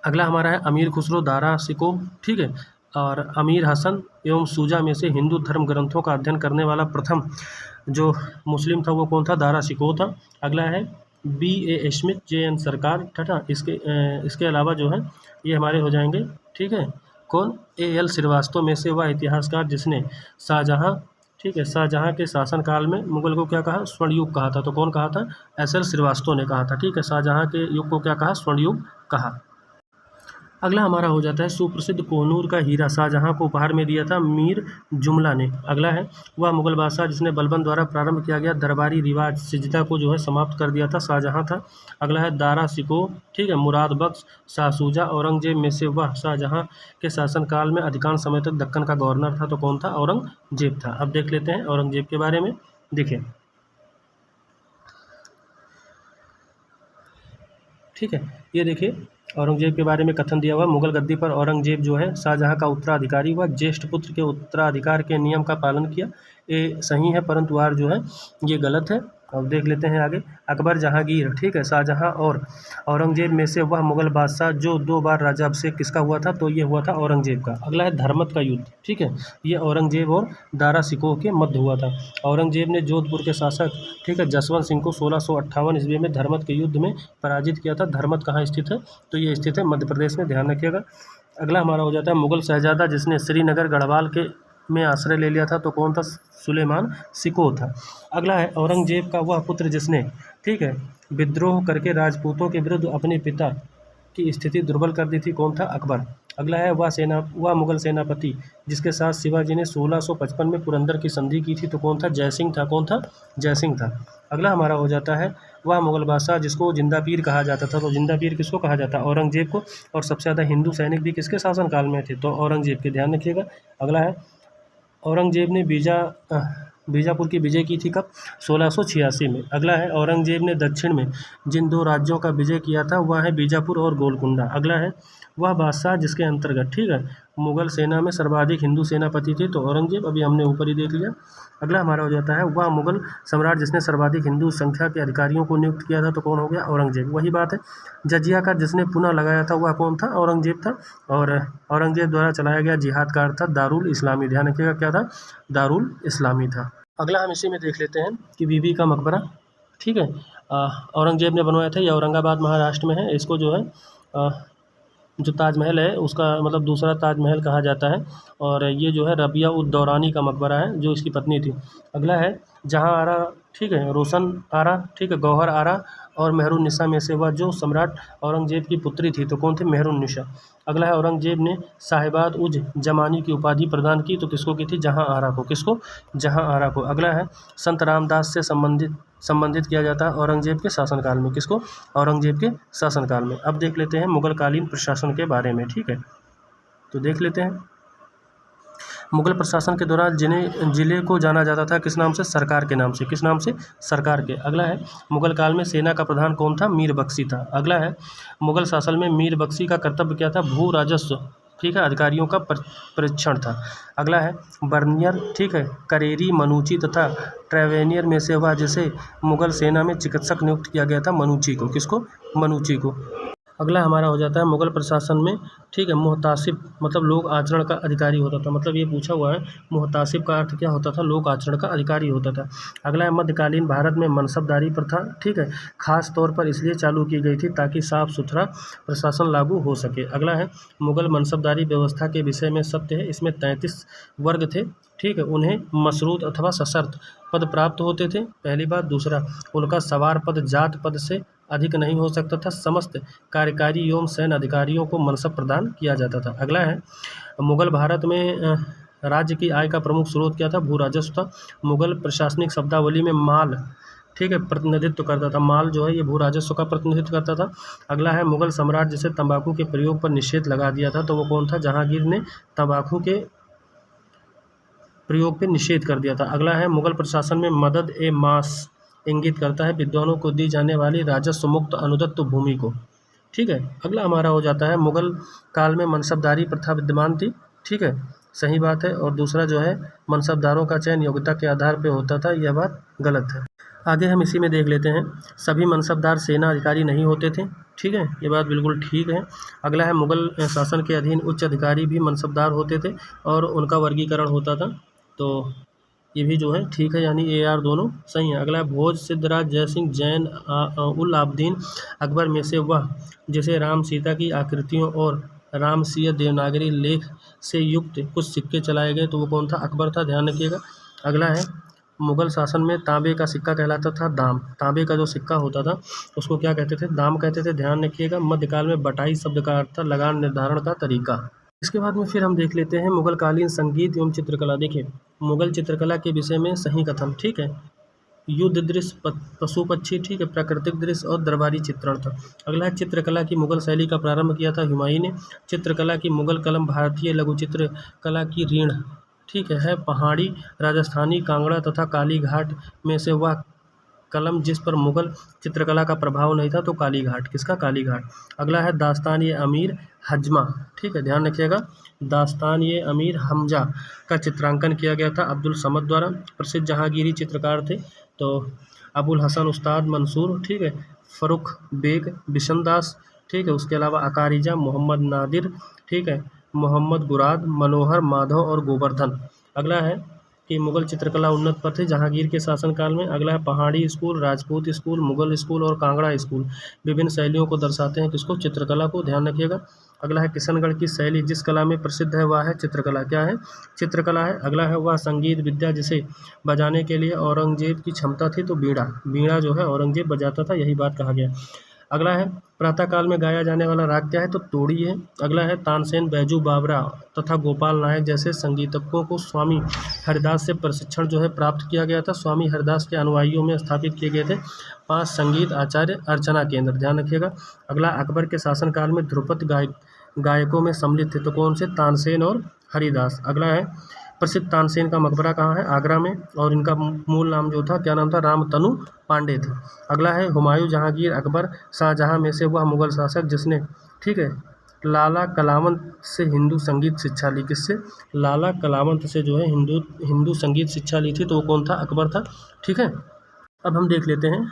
अगला हमारा है अमीर खुसरो, दारा शिकोह, ठीक है, और अमीर हसन एवं सूजा में से हिंदू धर्म ग्रंथों का अध्ययन करने वाला प्रथम जो मुस्लिम था वो कौन था? दारा शिकोह था। अगला है B.A. Smith, J.N. सरकार तथा इसके अलावा जो है ये हमारे हो जाएंगे, ठीक है, कौन? A.L. श्रीवास्तव में से वह इतिहासकार जिसने शाहजहाँ, ठीक है। शाहजहाँ के शासनकाल में मुगल को क्या कहा, स्वर्ण युग कहा था। तो कौन कहा था, एस एल श्रीवास्तव ने कहा था। ठीक है, शाहजहाँ के युग को क्या कहा, स्वर्ण युग कहा। अगला हमारा हो जाता है सुप्रसिद्ध कोहनूर का हीरा शाहजहाँ को उपहार में दिया था मीर जुमला ने। अगला है वह मुगल बादशाह जिसने बलबन द्वारा प्रारंभ किया गया दरबारी रिवाज सिजदा को जो है समाप्त कर दिया था, शाहजहाँ था। अगला है दारा सिको, ठीक है, मुराद बख्श, शाह सूजा, औरंगजेब में से वह शाहजहाँ के शासनकाल में अधिकांश समय तक दक्कन का गवर्नर था। तो कौन था, औरंगजेब था। अब देख लेते हैं औरंगजेब के बारे में। देखिए, ठीक है, ये देखिए औरंगजेब के बारे में कथन दिया हुआ, मुगल गद्दी पर औरंगजेब जो है शाहजहाँ का उत्तराधिकारी हुआ, ज्येष्ठ पुत्र के उत्तराधिकार के नियम का पालन किया। ये सही है, परंतु आर जो है ये गलत है। अब देख लेते हैं आगे। अकबर जहांगीर, ठीक है, शाहजहाँ और औरंगजेब में से वह मुगल बादशाह जो 2 बार राजा अभिषेक किसका हुआ था, तो ये हुआ था औरंगजेब का। अगला है धर्मत का युद्ध, ठीक है, ये औरंगजेब और दारा सिकोह के मध्य हुआ था। औरंगजेब ने जोधपुर के शासक, ठीक है, जसवंत सिंह को 1658 ईस्वी में धर्मत के युद्ध में पराजित किया था। धर्मत कहाँ स्थित है, तो ये स्थित है मध्य प्रदेश में, ध्यान रखिएगा। अगला हमारा हो जाता है मुगल शहजादा जिसने श्रीनगर गढ़वाल के में आश्रय ले लिया था। तो कौन था, सुलेमान सिकोह था। अगला है औरंगजेब का वह पुत्र जिसने, ठीक है, विद्रोह करके राजपूतों के विरुद्ध अपने पिता की स्थिति दुर्बल कर दी थी। कौन था, अकबर। अगला है वह मुगल सेनापति जिसके साथ शिवाजी ने 1655 में पुरंदर की संधि की थी। तो कौन था, जयसिंह था। कौन था, जयसिंह था। अगला हमारा हो जाता है वह मुगल बादशाह जिसको जिंदा पीर कहा जाता था। तो जिंदा पीर किसको कहा जाता है, औरंगजेब को। और सबसे ज़्यादा हिंदू सैनिक भी किसके शासनकाल में थे, तो औरंगजेब के, ध्यान रखिएगा। अगला है औरंगजेब ने बीजापुर की विजय की थी कब, 1686 में। अगला है औरंगजेब ने दक्षिण में जिन 2 राज्यों का विजय किया था वह है बीजापुर और गोलकुंडा। अगला है वह बादशाह जिसके अंतर्गत, ठीक है, मुगल सेना में सर्वाधिक हिंदू सेनापति थे। तो औरंगजेब, अभी हमने ऊपर ही देख लिया। अगला हमारा हो जाता है वह मुगल सम्राट जिसने सर्वाधिक हिंदू संख्या के अधिकारियों को नियुक्त किया था। तो कौन हो गया, औरंगजेब। वही बात है, जजिया का जिसने पुनः लगाया था वह कौन था, औरंगजेब था। और औरंगजेब द्वारा चलाया गया जिहाद का अर्थ था दारुल इस्लामी, ध्यान रखिएगा क्या था, दारुल इस्लामी था। अगला हम इसी में देख लेते हैं कि बीबी का मकबरा, ठीक है, औरंगजेब ने बनवाया था। ये औरंगाबाद महाराष्ट्र में है। इसको जो है जो ताजमहल है उसका मतलब दूसरा ताजमहल कहा जाता है। और ये जो है रबिया उद दौरानी का मकबरा है जो इसकी पत्नी थी। अगला है जहाँ आरा, ठीक है, रोशन आरा, ठीक है, गौहर आरा और मेहरुन्निसा में से वह जो सम्राट औरंगजेब की पुत्री थी। तो कौन थी, मेहरुन्निसा। अगला है औरंगजेब ने साहिबाद उज जमानी की उपाधि प्रदान की। तो किसको की थी, जहाँ आरा को। किसको, जहाँ आरा को। अगला है संत रामदास से संबंधित किया जाता है औरंगजेब के शासनकाल में। किसको, औरंगजेब के शासनकाल में। अब देख लेते हैं मुगलकालीन प्रशासन के बारे में, ठीक है, तो देख लेते हैं। मुगल प्रशासन के दौरान जिले को जाना जाता था किस नाम से, सरकार के नाम से। किस नाम से, सरकार के। अगला है मुगल काल में सेना का प्रधान कौन था, मीर बख्शी था। अगला है मुगल शासन में मीर बख्शी का कर्तव्य क्या था, भू राजस्व, ठीक है, अधिकारियों का परीक्षण था। अगला है बर्नियर, ठीक है, करेरी, मनुची तथा ट्रेवेनियर में से वह जिसे मुगल सेना में चिकित्सक नियुक्त किया गया था, मनुची को। किसको, मनुची को। अगला हमारा हो जाता है मुगल प्रशासन में, ठीक है, मुहतासिब मतलब लोक आचरण का अधिकारी होता था। मतलब ये पूछा हुआ है मुहतासिब का अर्थ क्या होता था, लोक आचरण का अधिकारी होता था। अगला है मध्यकालीन भारत में मनसबदारी प्रथा, ठीक है, खास तौर पर इसलिए चालू की गई थी ताकि साफ सुथरा प्रशासन लागू हो सके। अगला है मुगल मनसबदारी व्यवस्था के विषय में सत्य है, इसमें 33 वर्ग थे, ठीक है, उन्हें मशरूत अथवा सशर्त पद प्राप्त होते थे, पहली बात। दूसरा, उनका सवार पद जात पद से अधिक नहीं हो सकता था। समस्त कार्यकारी एवं सैन्य अधिकारियों को मनसब प्रदान किया जाता था। अगला है मुगल भारत में राज्य की आय का प्रमुख स्रोत क्या था, भू राजस्व था। मुगल प्रशासनिक शब्दावली में माल, ठीक है, प्रतिनिधित्व करता था। माल जो है ये भू राजस्व का प्रतिनिधित्व करता था। अगला है मुगल सम्राट जिसे तंबाकू के प्रयोग पर निषेध लगा दिया था। तो वो कौन था, जहांगीर ने तंबाकू के प्रयोग पर निषेध कर दिया था। अगला है मुगल प्रशासन में मदद ए मास इंगित करता है विद्वानों को दी जाने वाली राजस्व मुक्त अनुदत्त भूमि को, ठीक है। अगला हमारा हो जाता है मुगल काल में मनसबदारी प्रथा विद्यमान थी, ठीक है, सही बात है। और दूसरा जो है मनसबदारों का चयन योग्यता के आधार पर होता था, यह बात गलत है। आगे हम इसी में देख लेते हैं सभी मनसबदार सेना अधिकारी नहीं होते थे, ठीक है, ये बात बिल्कुल ठीक है। अगला है मुगल शासन के अधीन उच्च अधिकारी भी मनसबदार होते थे और उनका वर्गीकरण होता था। तो ये भी जो है ठीक है, यानी ए आर दोनों सही है। अगला है भोज, सिद्धराज, जयसिंह, जैन उल आबदीन, अकबर में से वह जिसे राम सीता की आकृतियों और रामसीय देवनागरी लेख से युक्त कुछ सिक्के चलाए गए। तो वो कौन था, अकबर था, ध्यान रखिएगा। अगला है मुगल शासन में तांबे का सिक्का कहलाता था दाम। तांबे का जो सिक्का होता था उसको क्या कहते थे? दाम कहते थे। ध्यान रखिएगा। मध्यकाल में बटाई शब्द का अर्थ था लगान निर्धारण का तरीका। इसके बाद में फिर हम देख लेते हैं मुगलकालीन संगीत एवं चित्रकला। देखिए मुगल चित्रकला के विषय में सही कथन, ठीक है, युद्ध दृश्य, पशु पक्षी, ठीक है, प्राकृतिक दृश्य और दरबारी चित्रण था। अगला है चित्रकला की मुगल शैली का प्रारंभ किया था हुमायूं ने। चित्रकला की मुगल कलम भारतीय लघु चित्र कला की रीढ़, ठीक है पहाड़ी, राजस्थानी, कांगड़ा तथा कालीघाट में से वह कलम जिस पर मुगल चित्रकला का प्रभाव नहीं था तो कालीघाट। किसका? कालीघाट। अगला है दास्तान ये अमीर हजमा, ठीक है, ध्यान रखिएगा। दास्तान ये अमीर हमजा का चित्रांकन किया गया था अब्दुल समद द्वारा। प्रसिद्ध जहांगीरी चित्रकार थे तो अबुल हसन उस्ताद मंसूर, ठीक है, फरुख बेग, बिशन दास, ठीक है, उसके अलावा अकारिजा, मोहम्मद नादिर, ठीक है, मोहम्मद गुराद, मनोहर माधव और गोवर्धन। अगला है कि मुगल चित्रकला उन्नत पर थे जहांगीर के शासनकाल में। अगला है पहाड़ी school, Rajput school, Mughal school और कांगड़ा स्कूल विभिन्न शैलियों को दर्शाते हैं। किसको? चित्रकला को। ध्यान रखिएगा। अगला है किशनगढ़ की शैली जिस कला में प्रसिद्ध है वह है चित्रकला। क्या है? चित्रकला है। अगला है वह संगीत विद्या जिसे बजाने के लिए औरंगजेब की क्षमता थी तो बीड़ा। बीड़ा जो है औरंगजेब बजाता था, यही बात कहा गया। अगला है प्रातःकाल में गाया जाने वाला राग क्या है तो तोड़ी है। अगला है तानसेन, बैजू बावरा तथा गोपाल नायक जैसे संगीतज्ञों को स्वामी हरिदास से प्रशिक्षण जो है प्राप्त किया गया था। स्वामी हरिदास के अनुयायियों में स्थापित किए गए थे 5 संगीत आचार्य अर्चना केंद्र। ध्यान रखिएगा। अगला अकबर के शासनकाल में ध्रुपद गायकों में सम्मिलित थे तो कौन से? तानसेन और हरिदास। अगला है प्रसिद्ध तानसेन का मकबरा कहाँ है? आगरा में। और इनका मूल नाम जो था क्या नाम था? रामतनु पांडे थे। अगला है हुमायूं, जहांगीर, अकबर, शाहजहां में से वह मुगल शासक जिसने, ठीक है, लाला कलावंत से हिंदू संगीत शिक्षा ली। किससे? लाला कलावंत से जो है हिंदू संगीत शिक्षा ली थी तो वो कौन था? अकबर था। ठीक है। अब हम देख लेते हैं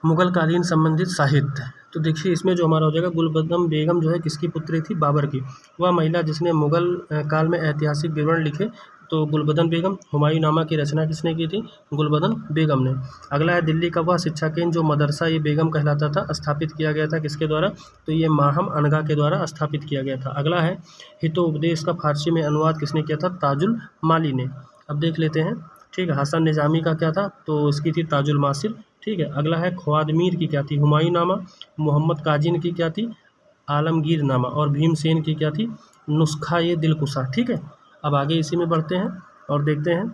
मुगल कालीन संबंधित साहित्य। तो देखिए इसमें जो हमारा हो जाएगा गुलबदन बेगम जो है किसकी पुत्री थी? बाबर की। वह महिला जिसने मुगल काल में ऐतिहासिक विवरण लिखे तो गुलबदन बेगम। हुमायूं नामा की रचना किसने की थी? गुलबदन बेगम ने। अगला है दिल्ली का वह शिक्षा केंद्र जो मदरसा ये बेगम कहलाता था स्थापित किया गया था किसके द्वारा? तो ये माहम अनगा के द्वारा स्थापित किया गया था। अगला है हितोपदेश का फारसी में अनुवाद किसने किया था? ताजुल माली ने। अब देख लेते हैं, ठीक है, हसन निजामी का क्या था? तो इसकी थी ताजुल मासिर। ठीक है। अगला है ख्वादमीर की क्या थी? हुमायूं नामा। मोहम्मद काजिन की क्या थी? आलमगीर नामा। और भीमसेन की क्या थी? नुस्खा ये दिलकुशा। ठीक है। अब आगे इसी में बढ़ते हैं और देखते हैं।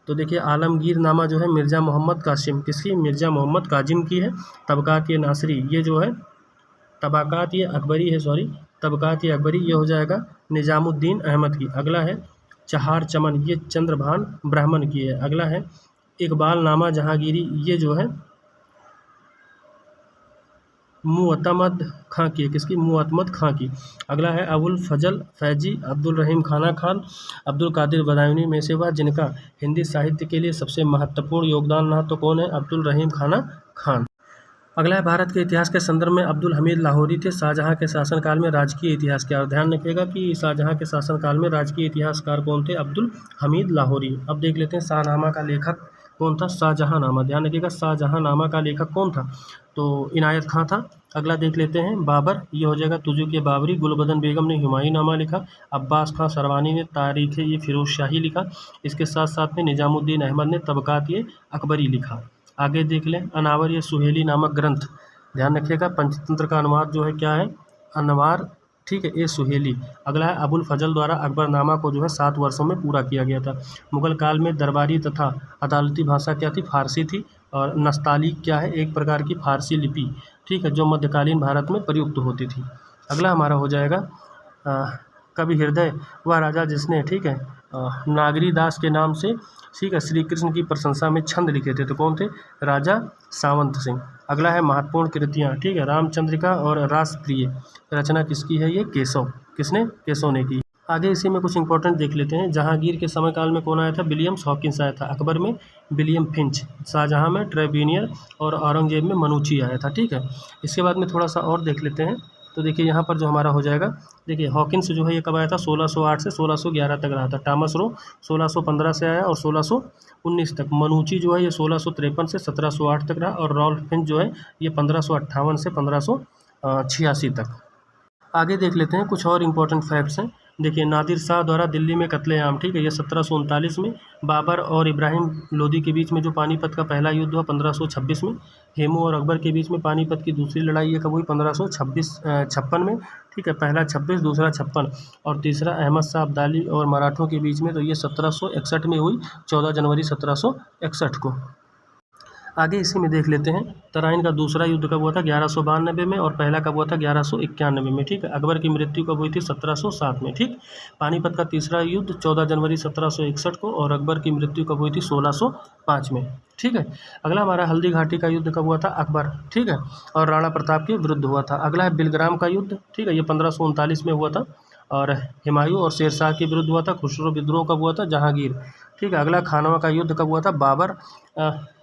तो देखिए आलमगीर नामा जो है मिर्ज़ा मोहम्मद कासिम किसकी? मिर्ज़ा मोहम्मद काजिम की है। तबकात ये नासरी ये जो है तबकात ये अकबरी है, सॉरी तबकात ये अकबरी ये हो जाएगा निज़ामुद्दीन अहमद की। अगला है चहार चमन ये चंद्रभान ब्राह्मण की है। अगला है इकबाल नामा जहांगीरी ये जो है मुअतमद खां की है। किसकी? मुअतमद खां की। अगला है अबुल फजल फैजी अब्दुल रहीम खाना खान अब्दुल कादिर बदायूनी में से वह जिनका हिंदी साहित्य के लिए सबसे महत्वपूर्ण योगदान रहा तो कौन है? अब्दुल रहीम खाना खान। अगला है भारत के इतिहास के संदर्भ में अब्दुल हमीद लाहौरी थे शाहजहां के शासनकाल में राजकीय इतिहास के। और ध्यान रखिएगा कि शाहजहां के शासनकाल में राजकीय इतिहासकार कौन थे? अब्दुल हमीद लाहौरी। अब देख लेते हैं शाहनामा का लेखक कौन था? शाहजहांनामा। ध्यान रखिएगा शाहजहांनामा का लेखक कौन था? तो इनायत खां था। अगला देख लेते हैं बाबर ये हो जाएगा तुजू के बाबरी। गुलबदन बेगम ने हुमायूं नामा लिखा। अब्बास खां सरवानी ने तारीख़ ये फिरोज शाही लिखा। इसके साथ साथ में निज़ामुद्दीन अहमद ने तबकात ये अकबरी लिखा। आगे देख लें अनावर ये सुहेली नामक ग्रंथ। ध्यान रखिएगा पंचतंत्र का अनुवाद जो है क्या है? अनवार। ठीक है, ये सुहेली। अगला है अबुल फजल द्वारा अकबरनामा को जो है 7 वर्षों में पूरा किया गया था। मुगल काल में दरबारी तथा अदालती भाषा क्या थी? फारसी थी। और नस्तालीक क्या है? एक प्रकार की फारसी लिपि, ठीक है, जो मध्यकालीन भारत में प्रयुक्त होती थी। अगला हमारा हो जाएगा कवि हृदय वह राजा जिसने, ठीक है, नागरी दास के नाम से, ठीक है, श्री कृष्ण की प्रशंसा में छंद लिखे थे तो कौन थे? राजा सावंत सिंह। अगला है महत्वपूर्ण कृतियाँ, ठीक है, रामचंद्रिका और रासप्रिय रचना किसकी है? ये केशव। किसने? केशव ने की। आगे इसी में कुछ इंपॉर्टेंट देख लेते हैं। जहांगीर के समय काल में कौन आया था? विलियम्स हॉकिंस आया था। अकबर में विलियम फिंच, शाहजहां में ट्रेबिनियर और औरंगजेब में मनुची आया था। ठीक है। इसके बाद में थोड़ा सा और देख लेते हैं। तो देखिए यहाँ पर जो हमारा हो जाएगा, देखिए हॉकिंस जो है ये कब आया था? 1608 से 1611 तक रहा था। टॉमस रो 1615 से आया और 1619 तक। मनुची जो है ये 1653 से 1708 तक रहा। और रॉल्फ फिंच जो है ये 1558 से 1586 तक। आगे देख लेते हैं कुछ और इम्पोर्टेंट फैक्ट्स हैं। देखिए नादिर शाह द्वारा दिल्ली में कत्लेआम, ठीक है, ये 1739 में। बाबर और इब्राहिम लोदी के बीच में जो पानीपत का पहला युद्ध हुआ 1526 में। हेमू और अकबर के बीच में पानीपत की दूसरी लड़ाई ये कब हुई 1556 में, ठीक है, पहला 26 दूसरा 56 और तीसरा अहमद शाह अब्दाली और मराठों के बीच में, तो ये 1761 में हुई 14 जनवरी 1761 को। आगे इसी में देख लेते हैं तराइन का दूसरा युद्ध कब हुआ था 1192 में और पहला कब हुआ था 1191 में, ठीक है। अकबर की मृत्यु कब हुई थी 1707 में, ठीक। पानीपत का तीसरा युद्ध 14 जनवरी 1761 को और अकबर की मृत्यु कब हुई थी 1605 में, ठीक है। अगला हमारा हल्दी घाटी का युद्ध कब हुआ था अकबर, ठीक है, और राणा प्रताप के विरुद्ध हुआ था। अगला है बिलग्राम का युद्ध, ठीक है, ये 1539 में हुआ था और हुमायूं और शेरशाह के विरुद्ध हुआ था। खुसरो विद्रोह कब हुआ था जहांगीर, ठीक है। अगला खानवा का युद्ध कब हुआ था बाबर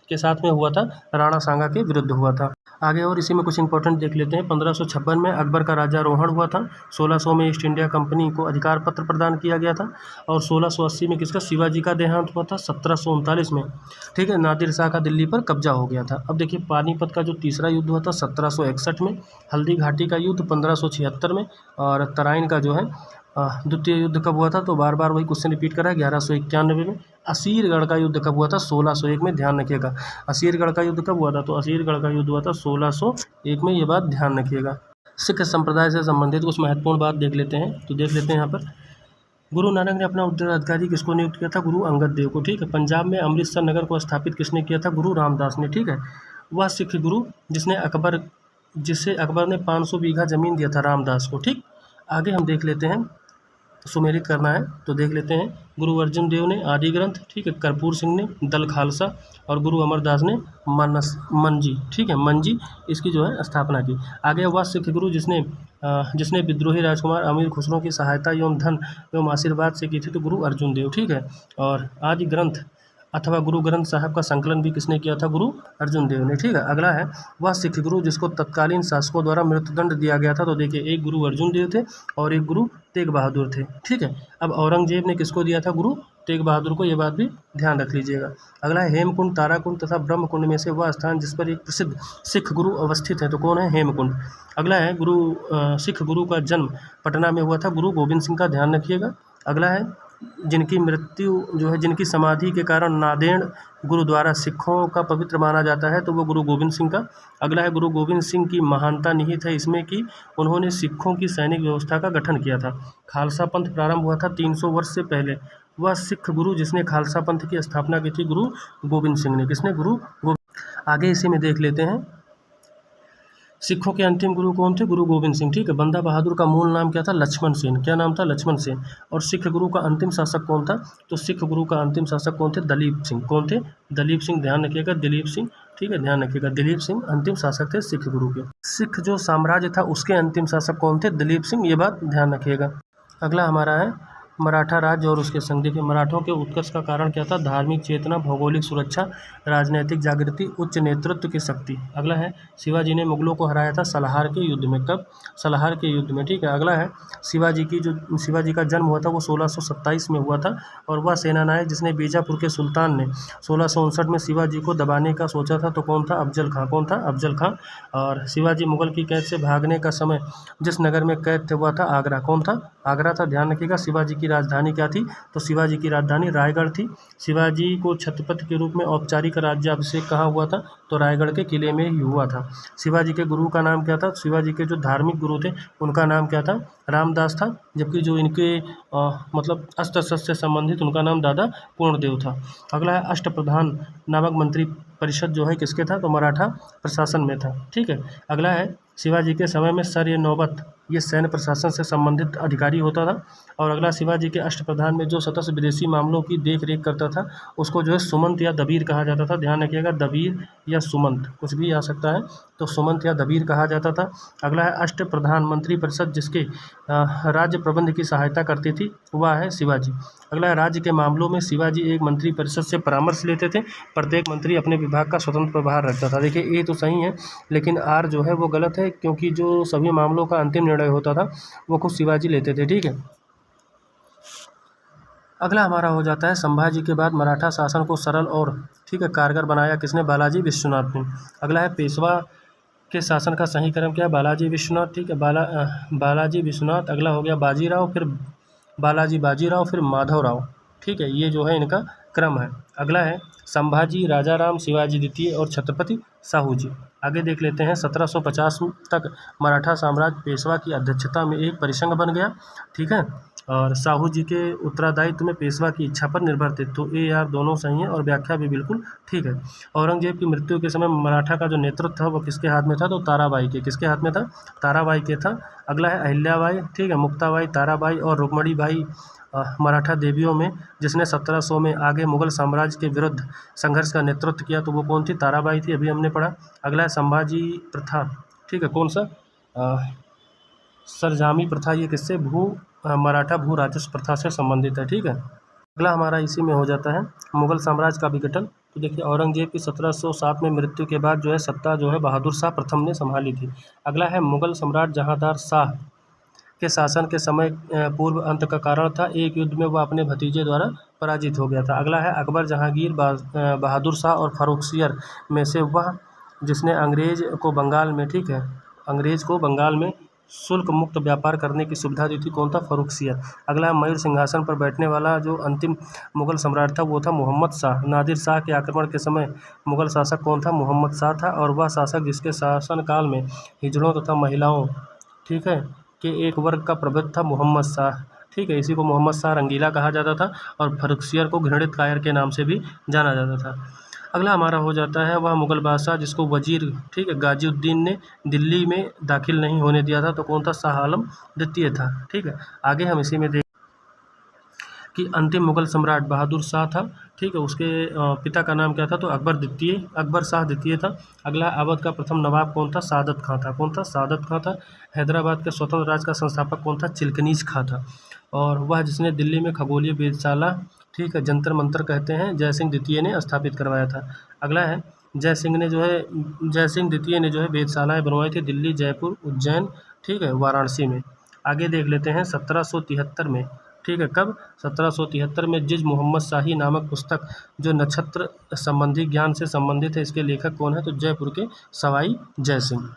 के साथ में हुआ था, राणा सांगा के विरुद्ध हुआ था। आगे और इसी में कुछ इंपॉर्टेंट देख लेते हैं। 1556 में अकबर का राज्यारोहण हुआ था। 1600 में ईस्ट इंडिया कंपनी को अधिकार पत्र प्रदान किया गया था और 1680 में किसका शिवाजी का देहांत हुआ था 1739 में, ठीक है। नादिर शाह का दिल्ली पर कब्जा हो गया था। अब देखिए पानीपत का जो तीसरा युद्ध हुआ था 1761 में, हल्दी घाटी का युद्ध 1576 में और तराइन का जो है द्वितीय युद्ध कब हुआ था, तो बार बार वही क्वेश्चन रिपीट कर रहा है 1191 में। असीरगढ़ का युद्ध कब हुआ था 1601 में, ध्यान रखिएगा। असीरगढ़ का युद्ध कब हुआ था, तो असीरगढ़ का युद्ध हुआ था 1601 में, ये बात ध्यान रखिएगा। सिख संप्रदाय से संबंधित कुछ महत्वपूर्ण बात देख लेते हैं, तो देख लेते हैं यहाँ पर गुरु नानक ने अपना उत्तराधिकारी किसको नियुक्त किया था, गुरु अंगद देव को, ठीक है। पंजाब में अमृतसर नगर को स्थापित किसने किया था, गुरु रामदास ने, ठीक है। वह सिख गुरु जिसे अकबर ने 500 बीघा जमीन दिया था रामदास को, ठीक। आगे हम देख लेते हैं, सुमेलित करना है तो देख लेते हैं। गुरु अर्जुन देव ने आदि ग्रंथ, ठीक है, कर्पूर सिंह ने दल खालसा और गुरु अमरदास ने मंजी, ठीक है, मंजी इसकी जो है स्थापना की। आगे वह सिख गुरु जिसने विद्रोही राजकुमार अमीर खुसरो की सहायता एवं धन एवं आशीर्वाद से की थी, तो गुरु अर्जुन देव, ठीक है। और आदि ग्रंथ अथवा गुरु ग्रंथ साहब का संकलन भी किसने किया था, गुरु अर्जुन देव ने, ठीक है। अगला है वह सिख गुरु जिसको तत्कालीन शासकों द्वारा मृत्युदंड दिया गया था, तो देखिए एक गुरु अर्जुन देव थे और एक गुरु तेग बहादुर थे, ठीक है। अब औरंगजेब ने किसको दिया था, गुरु तेग बहादुर को, ये बात भी ध्यान रख लीजिएगा। अगला है हेमकुंड, ताराकुंड तथा ब्रह्मकुंड में से वह स्थान जिस पर एक प्रसिद्ध सिख गुरु अवस्थित है, तो कौन है, हेमकुंड। अगला है सिख गुरु का जन्म पटना में हुआ था, गुरु गोविंद सिंह का, ध्यान रखिएगा। अगला है जिनकी मृत्यु जो है जिनकी समाधि के कारण नांदेड़ गुरुद्वारा सिखों का पवित्र माना जाता है, तो वो गुरु गोविंद सिंह का। अगला है गुरु गोविंद सिंह की महानता निहित है इसमें कि उन्होंने सिखों की सैनिक व्यवस्था का गठन किया था। खालसा पंथ प्रारंभ हुआ था 300 वर्ष से पहले। वह सिख गुरु जिसने खालसा पंथ की स्थापना की थी, गुरु गोविंद सिंह ने, किसने, गुरु गोविंद। आगे इसी में देख लेते हैं सिखों के अंतिम गुरु कौन थे, गुरु गोविंद सिंह, ठीक है। बंदा बहादुर का मूल नाम क्या था, लक्ष्मण सेन, क्या नाम था, लक्ष्मण सेन। और सिख गुरु का अंतिम शासक कौन था, तो सिख गुरु का अंतिम शासक कौन थे, दलीप सिंह, कौन थे, दलीप सिंह, ध्यान रखिएगा, दिलीप सिंह, ठीक है, ध्यान रखिएगा, दिलीप सिंह अंतिम शासक थे सिख गुरु के। सिख जो साम्राज्य था उसके अंतिम शासक कौन थे, दिलीप सिंह, ये बात ध्यान रखिएगा। अगला हमारा है मराठा राज्य और उसके संग। देखिए मराठों के उत्कर्ष का कारण क्या था, धार्मिक चेतना, भौगोलिक सुरक्षा, राजनैतिक जागृति, उच्च नेतृत्व की शक्ति। अगला है शिवाजी ने मुगलों को हराया था सलाहार के युद्ध में, कब, सलाहार के युद्ध में, ठीक है। अगला है शिवाजी का जन्म हुआ था वो 1627 में हुआ था और वह सेनानायक जिसने बीजापुर के सुल्तान ने 1659 में शिवाजी को दबाने का सोचा था, तो कौन था, अफजल खां, कौन था, अफजल खां। और शिवाजी मुगल की कैद से भागने का समय जिस नगर में कैद थे हुआ था आगरा, कौन था, आगरा था, ध्यान रखिएगा। शिवाजी की राजधानी क्या थी, तो शिवाजी की राजधानी रायगढ़ थी। शिवाजी को छत्रपति के रूप में औपचारिक राज्याभिषेक कहाँ हुआ था, तो रायगढ़ के किले में ही हुआ था। शिवाजी के गुरु का नाम क्या था, शिवाजी के जो धार्मिक गुरु थे उनका नाम क्या था, रामदास था, जबकि जो इनके मतलब अस्त्र शस्त्र से संबंधित उनका नाम दादा पूर्णदेव था। अगला है अष्टप्रधान नामक मंत्री परिषद जो है किसके था, तो मराठा प्रशासन में था, ठीक है। अगला है शिवाजी के समय में सर नौबत ये सैन्य प्रशासन से संबंधित अधिकारी होता था। और अगला शिवाजी के अष्टप्रधान में जो सतत विदेशी मामलों की देख रेख करता था उसको जो है सुमंत या दबीर कहा जाता था, ध्यान रखिएगा, दबीर या सुमंत कुछ भी आ सकता है, तो सुमंत या दबीर कहा जाता था। अगला है अष्टप्रधान मंत्री परिषद जिसके राज्य प्रबंध की सहायता करती थी वह है शिवाजी। अगला है राज्य के मामलों में शिवाजी एक मंत्री परिषद से परामर्श लेते थे, प्रत्येक मंत्री अपने विभाग का स्वतंत्र प्रभार रखता था। देखिए ए तो सही है लेकिन आर जो है वो गलत है, क्योंकि जो सभी मामलों का अंतिम निर्णय होता था वो खुद शिवाजी लेते थे, ठीक है। अगला हमारा हो जाता है संभाजी के बाद मराठा शासन को सरल और ठीक है कारगर बनाया किसने, बालाजी विश्वनाथ ने। अगला है पेशवा के शासन का सही क्रम क्या है, बालाजी विश्वनाथ, ठीक है, बालाजी विश्वनाथ। अगला हो गया बाजीराव, फिर बालाजी बाजीराव, फिर माधवराव। ठीक है, ये जो है इनका क्रम है। अगला है संभाजी, राजाराम, शिवाजी द्वितीय और छत्रपति साहू जी। आगे देख लेते हैं 1750 तक मराठा साम्राज्य पेशवा की अध्यक्षता में एक परिसंघ बन गया। ठीक है, और साहू जी के उत्तरदायित्व में पेशवा की इच्छा पर निर्भर थे। तो ये यार दोनों सही है और व्याख्या भी बिल्कुल ठीक है। औरंगजेब की मृत्यु के समय मराठा का जो नेतृत्व था वो किसके हाथ में था? तो ताराबाई के। किसके हाथ में था? ताराबाई के था। अगला है अहिल्याबाई, ठीक है, मुक्ताबाई, ताराबाई और रुक्मणी बाई मराठा देवियों में जिसने 1700 में आगे मुगल साम्राज्य के विरुद्ध संघर्ष का नेतृत्व किया, तो वो कौन थी? ताराबाई थी, अभी हमने पढ़ा। अगला है संभाजी प्रथा, ठीक है, कौन सा? सरजामी प्रथा। ये किससे? मराठा भू राजस्व प्रथा से संबंधित है। ठीक है, अगला हमारा इसी में हो जाता है मुगल साम्राज्य का विघटन। तो देखिए औरंगजेब की 1707 में मृत्यु के बाद जो है सत्ता जो है बहादुर शाह प्रथम ने संभाली थी। अगला है मुगल सम्राट जहांदार शाह के शासन के समय पूर्व अंत का कारण था। एक युद्ध में वह अपने भतीजे द्वारा पराजित हो गया था। अगला है अकबर, जहांगीर, बहादुर शाह और फर्रुखसियर में से वह जिसने अंग्रेज को बंगाल में, ठीक है, अंग्रेज को बंगाल में शुल्क मुक्त व्यापार करने की सुविधा दी थी। कौन था? फर्रुखसियर। अगला है मयूर सिंहासन पर बैठने वाला जो अंतिम मुगल सम्राट था वो था मोहम्मद शाह। नादिर शाह के आक्रमण के समय मुगल शासक कौन था? मोहम्मद शाह था, और वह शासक जिसके शासनकाल में हिजड़ों तथा महिलाओं, ठीक है, के एक वर्ग का प्रभुत्व था, मोहम्मद शाह। ठीक है, इसी को मोहम्मद शाह रंगीला कहा जाता था और फर्रुखसियर को घृणित कायर के नाम से भी जाना जाता था। अगला हमारा हो जाता है वह मुगल बादशाह जिसको वजीर, ठीक है, गाजीउद्दीन ने दिल्ली में दाखिल नहीं होने दिया था। तो कौन था? शाह आलम द्वितीय था। ठीक है, आगे हम इसी में देख कि अंतिम मुगल सम्राट बहादुर शाह था। ठीक है, उसके पिता का नाम क्या था? तो अकबर शाह द्वितीय था। अगला अवध का प्रथम नवाब कौन था? सादत खां था। कौन था? सादत खां था। हैदराबाद के स्वतंत्र राज्य का संस्थापक कौन था? चिलकनीज खां था। और वह जिसने दिल्ली में खगोलीय वेधशाला, ठीक है, जंतर मंतर कहते हैं, जयसिंह द्वितीय ने स्थापित करवाया था। अगला है जयसिंह द्वितीय ने जो है वेधशालाएँ बनवाई थी दिल्ली, जयपुर, उज्जैन, ठीक है, वाराणसी में। आगे देख लेते हैं 1773 में, ठीक है, कब? 1773 में जिज मोहम्मद शाही नामक पुस्तक जो नक्षत्र संबंधी ज्ञान से संबंधित है, इसके लेखक कौन है? तो जयपुर के सवाई जय सिंह।